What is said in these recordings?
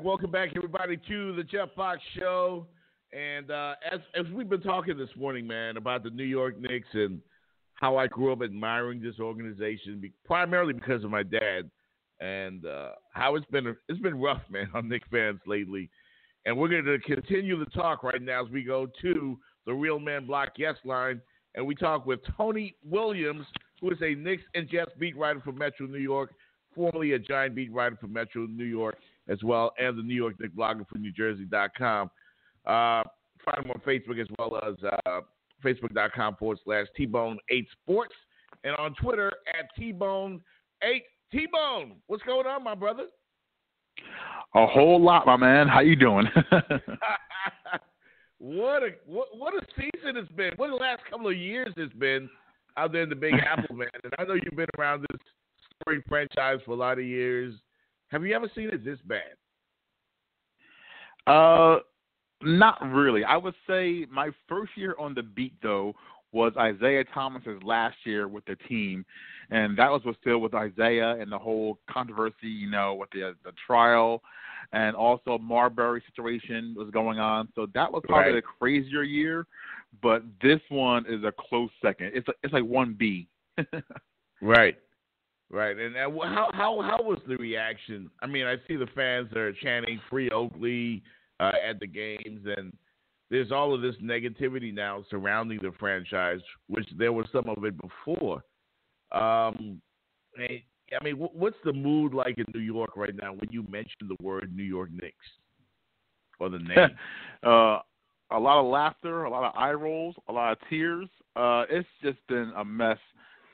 welcome back, everybody, to the Jeff Fox Show. And as we've been talking this morning, man, about the New York Knicks and how I grew up admiring this organization, primarily because of my dad, and how it's been rough, man, on Knicks fans lately. And we're going to continue the talk right now as we go to the Real Man Block guest line, and we talk with Tony Williams, who is a Knicks and Jets beat writer for Metro New York, formerly a Giant beat writer for Metro New York as well, and the New York Knicks blogger for NewJersey.com. Find him on Facebook as well as Facebook.com/T-Bone8Sports, and on Twitter at T-Bone8. T-Bone, what's going on, my brother? A whole lot, my man. How you doing? What a season it's been. What the last couple of years it's been out there in the Big Apple, man. And I know you've been around this storied franchise for a lot of years. Have you ever seen it this bad? Not really. I would say my first year on the beat, though, was Isaiah Thomas's last year with the team, and that was still with Isaiah and the whole controversy, with the trial, and also Marbury situation was going on. So that was probably a crazier year, but this one is a close second. It's like 1B. Right. And how was the reaction? I mean, I see the fans that are chanting "Free Oakley" at the games, and there's all of this negativity now surrounding the franchise, which there was some of it before. I mean, what's the mood like in New York right now when you mention the word New York Knicks or the name? A lot of laughter, a lot of eye rolls, a lot of tears. It's just been a mess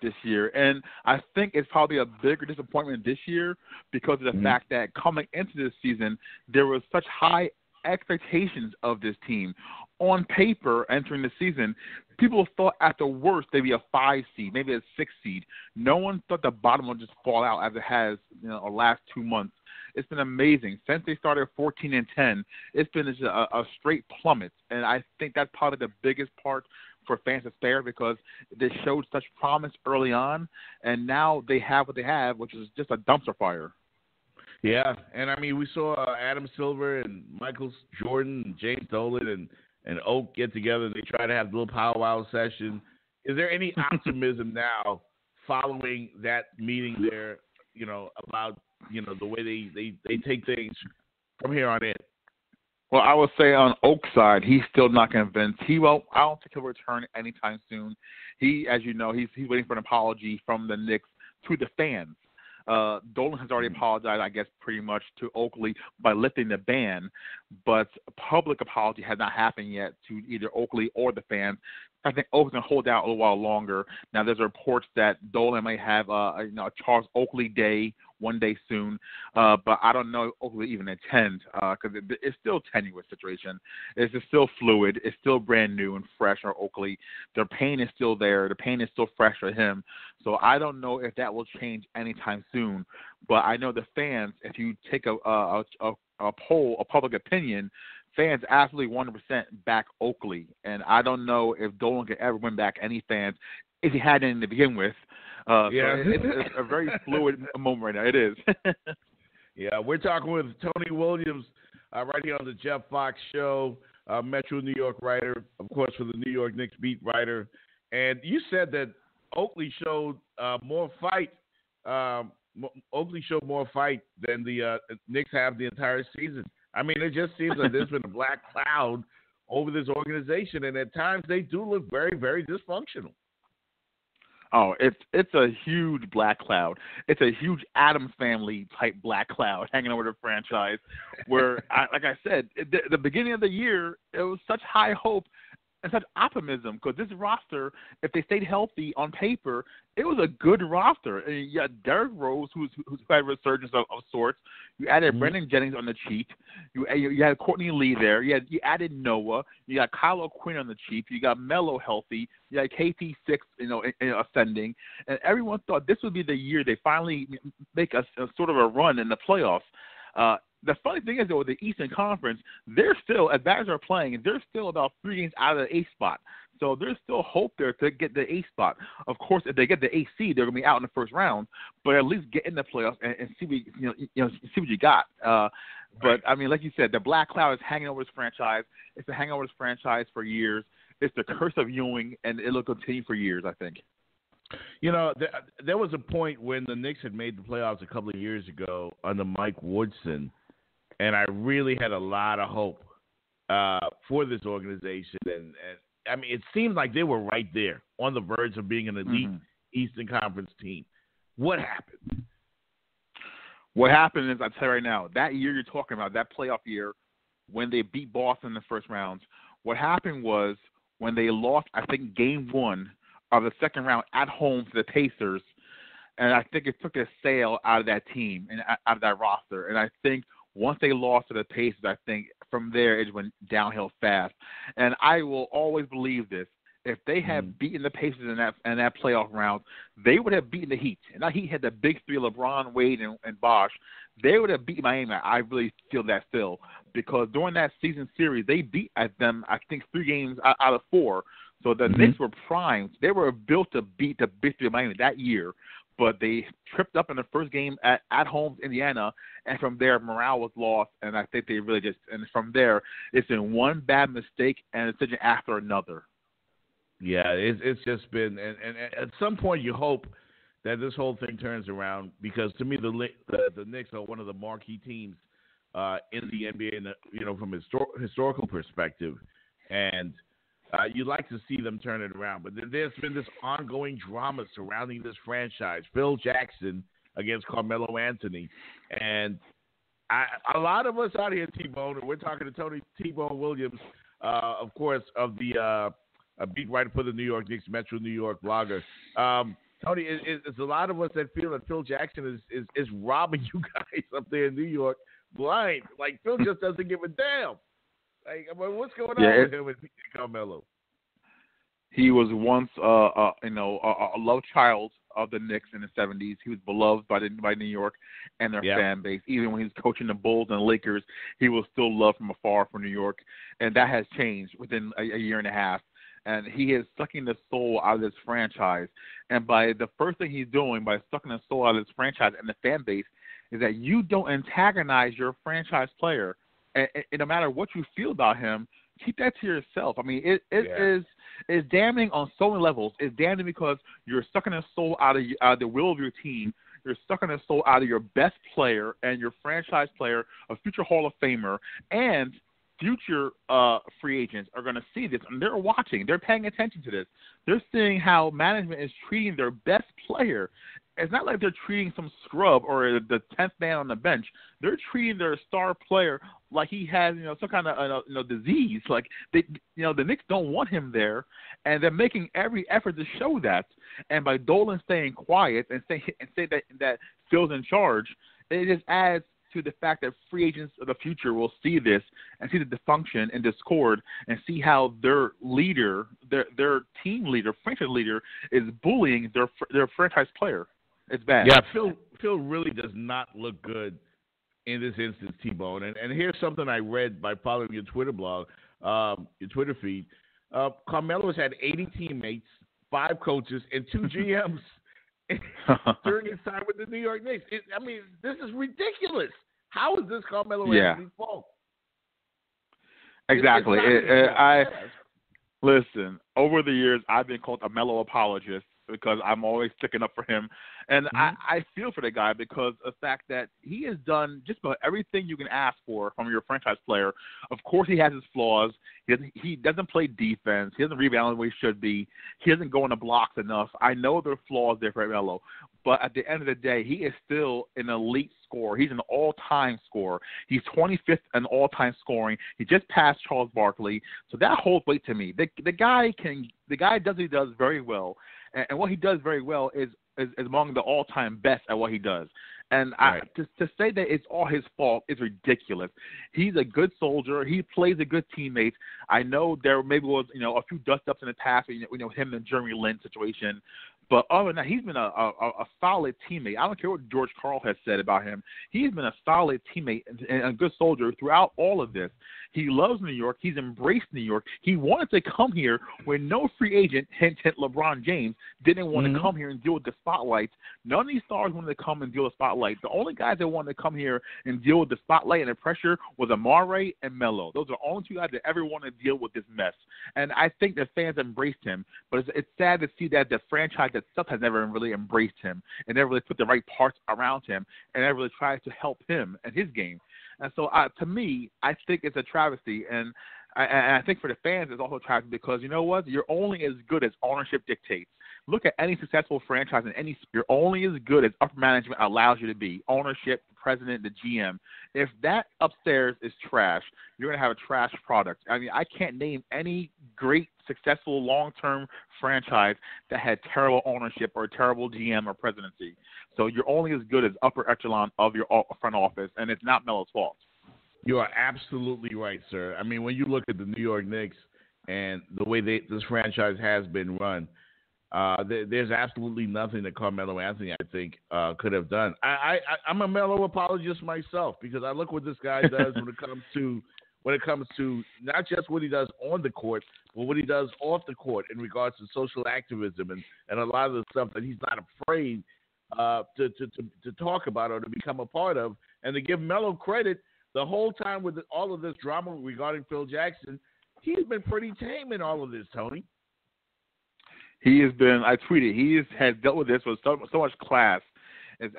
this year, and I think it's probably a bigger disappointment this year because of the fact that coming into this season, there was such high expectations of this team. On paper, entering the season, people thought at the worst they'd be a 5 seed, maybe a 6 seed. No one thought the bottom would just fall out as it has, the last 2 months. It's been amazing. Since they started 14-10, it's been just a straight plummet, and I think that's probably the biggest part for fans to spare because they showed such promise early on, and now they have what they have, which is just a dumpster fire. Yeah, and I mean, we saw Adam Silver and Michael Jordan and James Dolan and Oak get together. They try to have a little powwow session. Is there any optimism now following that meeting there, about, the way they take things from here on in? Well, I would say on Oak's side, he's still not convinced. I don't think he'll return anytime soon. He, as you know, he's waiting for an apology from the Knicks to the fans. Dolan has already apologized, I guess, pretty much to Oakley by lifting the ban, but a public apology has not happened yet to either Oakley or the fans. I think Oakley's going to hold out a little while longer. Now, there's reports that Dolan may have a Charles Oakley Day one day soon, but I don't know if Oakley even attend because it's still a tenuous situation. It's still fluid. It's still brand new and fresh for Oakley. Their pain is still there. The pain is still fresh for him. So I don't know if that will change anytime soon. But I know the fans, if you take a poll, a public opinion, fans absolutely 100% back Oakley. And I don't know if Dolan could ever win back any fans if he had any to begin with. So it's a very fluid moment right now. It is. Yeah, we're talking with Tony Williams right here on the Jeff Fox Show, Metro New York writer, of course, for the New York Knicks beat writer. And you said that Oakley showed more fight. Oakley showed more fight than the Knicks have the entire season. I mean, it just seems like there's been a black cloud over this organization, and at times they do look very, very dysfunctional. Oh, it's a huge black cloud. It's a huge Addams Family type black cloud hanging over the franchise. Where, like I said, the beginning of the year, it was such high hope and such optimism because this roster, if they stayed healthy on paper, it was a good roster. And you had Derrick Rose, who's had a resurgence of sorts. You added Brendan Jennings on the cheap. You had Courtney Lee there. You added Noah. You got Kyle O'Quinn on the cheap. You got Melo healthy. You had KP6, ascending. And everyone thought this would be the year they finally make a sort of a run in the playoffs. The funny thing is, though, with the Eastern Conference, they're still, as bad as they're playing, they're still about 3 games out of the 8th spot. So there's still hope there to get the 8th spot. Of course, if they get the 8th seed, they're going to be out in the first round. But at least get in the playoffs and see what see what you got. But, I mean, like you said, the black cloud is hanging over this franchise. It's been hanging over this franchise for years. It's the curse of Ewing, and it'll continue for years, I think. You know, there was a point when the Knicks had made the playoffs a couple of years ago under Mike Woodson, and I really had a lot of hope for this organization. And I mean, it seemed like they were right there on the verge of being an elite Eastern Conference team. What happened? What happened is, I'll tell you right now, that year you're talking about, that playoff year, when they beat Boston in the first round, what happened was when they lost, I think, game 1 of the second round at home to the Pacers, and I think it took a sail out of that team and out of that roster. And I think once they lost to the Pacers, I think from there it went downhill fast. And I will always believe this. If they had beaten the Pacers in that playoff round, they would have beaten the Heat. And that Heat had the big three, LeBron, Wade, and Bosh. They would have beaten Miami. I really feel that still. Because during that season series, they beat them, I think, 3 games out of 4. So the Knicks were primed. They were built to beat the big three of Miami that year. But they tripped up in the first game at home to Indiana, and from there morale was lost. And I think they really and from there, it's been one bad mistake and a decision after another. Yeah, it's just been, and at some point you hope that this whole thing turns around, because to me the Knicks are one of the marquee teams in the NBA, from a historical perspective, and you'd like to see them turn it around. But there's been this ongoing drama surrounding this franchise. Phil Jackson against Carmelo Anthony, and a lot of us out here, T-Bone, and we're talking to Tony T-Bone Williams, of course, of the a beat writer for the New York Knicks, Metro New York blogger. Tony, it's a lot of us that feel that Phil Jackson is robbing you guys up there in New York blind. Like, Phil just doesn't give a damn. Like, what's going on with him and Carmelo? He was once a love child of the Knicks in the 70s. He was beloved by New York and their fan base. Even when he was coaching the Bulls and the Lakers, he was still loved from afar for New York. And that has changed within a year and a half. And he is sucking the soul out of this franchise. And by the first thing he's doing, by sucking the soul out of this franchise and the fan base, is that you don't antagonize your franchise player. And no matter what you feel about him, keep that to yourself. I mean, it is damning on so many levels. It's damning because you're sucking the soul out of the will of your team. You're sucking the soul out of your best player and your franchise player, a future Hall of Famer, and future free agents are going to see this, and they're watching. They're paying attention to this. They're seeing how management is treating their best player. It's not like they're treating some scrub or the 10th man on the bench. They're treating their star player like he has, some kind of disease. Like the Knicks don't want him there, and they're making every effort to show that. And by Dolan staying quiet and say that Phil's in charge, it just adds to the fact that free agents of the future will see this and see the dysfunction and discord and see how their leader, their team leader, franchise leader, is bullying their franchise player. It's bad. Yeah, Phil really does not look good in this instance, T-Bone. And here's something I read by following your Twitter blog, your Twitter feed. Carmelo has had 80 teammates, 5 coaches, and 2 GMs during his time with the New York Knicks. This is ridiculous. How is this Carmelo Anthony's fault? Exactly. Listen, over the years, I've been called a Melo apologist because I'm always sticking up for him. And I feel for the guy because of the fact that he has done just about everything you can ask for from your franchise player. Of course, he has his flaws. He doesn't play defense. He doesn't rebound the way he should be. He doesn't go in the blocks enough. I know there are flaws there for Melo. But at the end of the day, he is still an elite scorer. He's an all-time scorer. He's 25th in all-time scoring. He just passed Charles Barkley. So that holds weight to me. The guy does what he does very well. And what he does very well is among the all-time best at what he does. And to say that it's all his fault is ridiculous. He's a good soldier. He plays a good teammate. I know there maybe was a few dust-ups in the past, him and Jeremy Lin situation. But other than that, he's been a solid teammate. I don't care what George Karl has said about him. He's been a solid teammate and a good soldier throughout all of this. He loves New York. He's embraced New York. He wanted to come here when no free agent, hint, LeBron James, didn't want to come here and deal with the spotlight. None of these stars wanted to come and deal with the spotlight. The only guys that wanted to come here and deal with the spotlight and the pressure was Amare and Melo. Those are the only two guys that ever wanted to deal with this mess. And I think the fans embraced him. But it's sad to see that the franchise itself has never really embraced him and never really put the right parts around him and never really tried to help him and his game. And so, to me, I think it's a travesty. And I think for the fans, it's also a travesty because, you know what? You're only as good as ownership dictates. Look at any successful franchise in any – you're only as good as upper management allows you to be, ownership, the president, the GM. If that upstairs is trash, you're going to have a trash product. I mean, I can't name any great, successful, long-term franchise that had terrible ownership or terrible GM or presidency. So you're only as good as upper echelon of your front office, and it's not Melo's fault. You are absolutely right, sir. I mean, when you look at the New York Knicks and the way this franchise has been run, there's absolutely nothing that Carmelo Anthony, I think, could have done. I'm a Melo apologist myself because I look what this guy does when it comes to not just what he does on the court, but what he does off the court in regards to social activism and a lot of the stuff that he's not afraid to talk about or to become a part of. And to give Melo credit, the whole time with all of this drama regarding Phil Jackson, he's been pretty tame in all of this, Tony. He has been, I tweeted, has dealt with this with so much class. It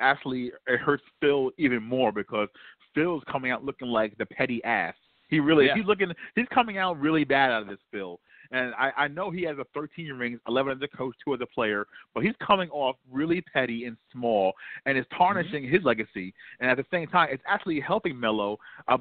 hurts Phil even more because Phil's coming out looking like the petty ass. He's coming out really bad out of this, Phil. And I know he has a 13 rings, 11 as a coach, 2 as a player, but he's coming off really petty and small, and it's tarnishing his legacy. And at the same time, it's actually helping Melo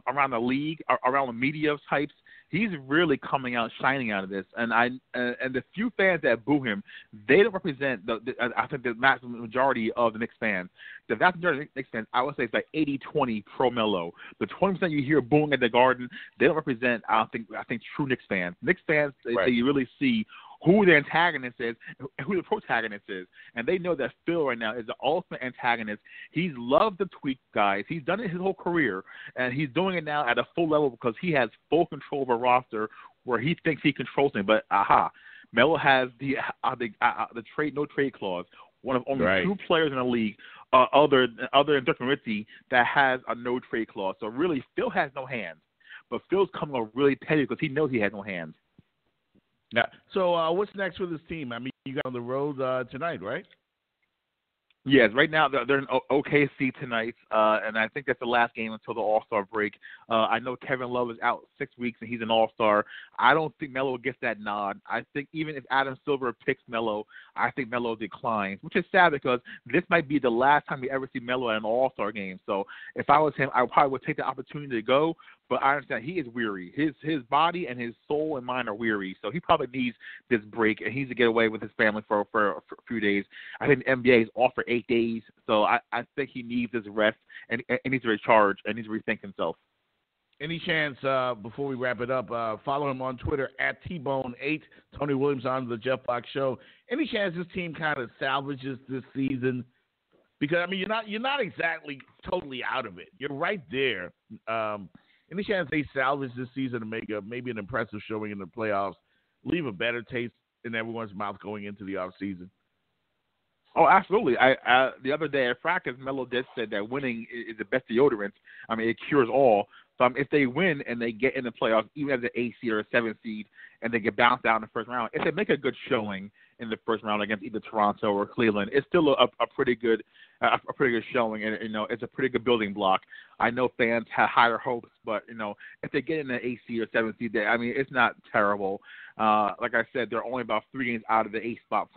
around the league, around the media types. He's really coming out shining out of this, and the few fans that boo him, they don't represent I think the maximum majority of the Knicks fans. The vast majority of the Knicks fans, I would say, it's like 80-20 pro Melo. The 20% you hear booing at the Garden, they don't represent I think true Knicks fans. Knicks fans, they really see who the antagonist is and who the protagonist is. And they know that Phil right now is the ultimate antagonist. He's loved the tweak guys. He's done it his whole career, and he's doing it now at a full level because he has full control of a roster where he thinks he controls him. But, Melo has the no trade clause, one of only 2 players in the league other than Dirk Nowitzki that has a no trade clause. So really, Phil has no hands. But Phil's coming off really petty because he knows he has no hands. Yeah. So what's next with this team? I mean, you got on the road tonight, right? Yes, right now they're in OKC tonight, and I think that's the last game until the All-Star break. I know Kevin Love is out 6 weeks, and he's an All-Star. I don't think Melo gets that nod. I think even if Adam Silver picks Melo, I think Melo declines, which is sad because this might be the last time we ever see Melo at an All-Star game. So if I was him, I probably would take the opportunity to go, but I understand he is weary. His body and his soul and mind are weary, so he probably needs this break, and he needs to get away with his family for a few days. I think the NBA is off for 8 days, so I think he needs his rest and needs to recharge and needs to rethink himself. Any chance, before we wrap it up, follow him on Twitter at TBone8, Tony Williams on the Jeff Fox Show. Any chance this team kind of salvages this season? Because, I mean, you're not exactly totally out of it. You're right there. Any chance they salvage this season and make maybe an impressive showing in the playoffs, leave a better taste in everyone's mouth going into the offseason? Oh, absolutely. The other day at practice, Melo did said that winning is the best deodorant. I mean, it cures all. So if they win and they get in the playoffs, even as an 8 seed or a 7 seed, and they get bounced out in the first round, if they make a good showing in the first round against either Toronto or Cleveland, it's still a pretty good showing, and it's a pretty good building block. I know fans have higher hopes, but if they get in the 8 seed or 7 seed, it's not terrible. Like I said, they're only about 3 games out of the 8th spot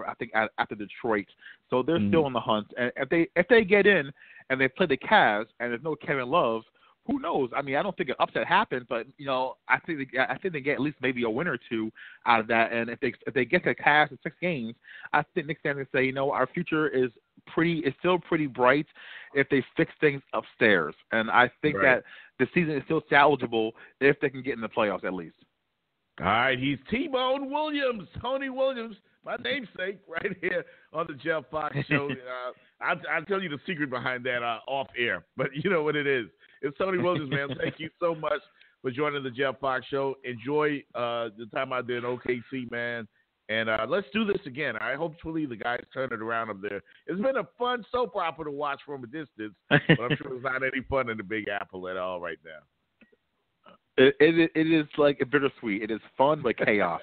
after Detroit, so they're still on the hunt. And if they get in and they play the Cavs and there's no Kevin Love, who knows? I mean, I don't think an upset happens, but I think they get at least maybe a win or 2 out of that. And if they get the Cavs in 6 games, I think Knicks fans can say, our future is still pretty bright if they fix things upstairs. And I think that the season is still salvageable if they can get in the playoffs at least. All right, he's T-Bone Williams, Tony Williams, my namesake, right here on the Jeff Fox Show. I'll tell you the secret behind that off air, but you know what it is. It's Tony Williams, man. Thank you so much for joining the Jeff Fox Show. Enjoy the time out there in OKC, man. And let's do this again. Hopefully the guys turn it around up there. It's been a fun soap opera to watch from a distance, but I'm sure it's not any fun in the Big Apple at all right now. It is like bittersweet. It is fun but chaos.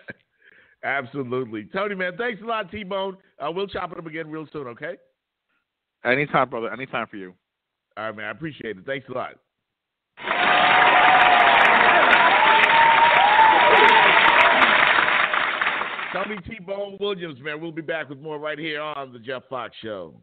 Absolutely. Tony, man, thanks a lot, T-Bone. We'll chop it up again real soon, okay? Anytime, brother. Anytime for you. All right, man. I appreciate it. Thanks a lot. Tony T-Bone Williams, man. We'll be back with more right here on the Jeff Fox Show.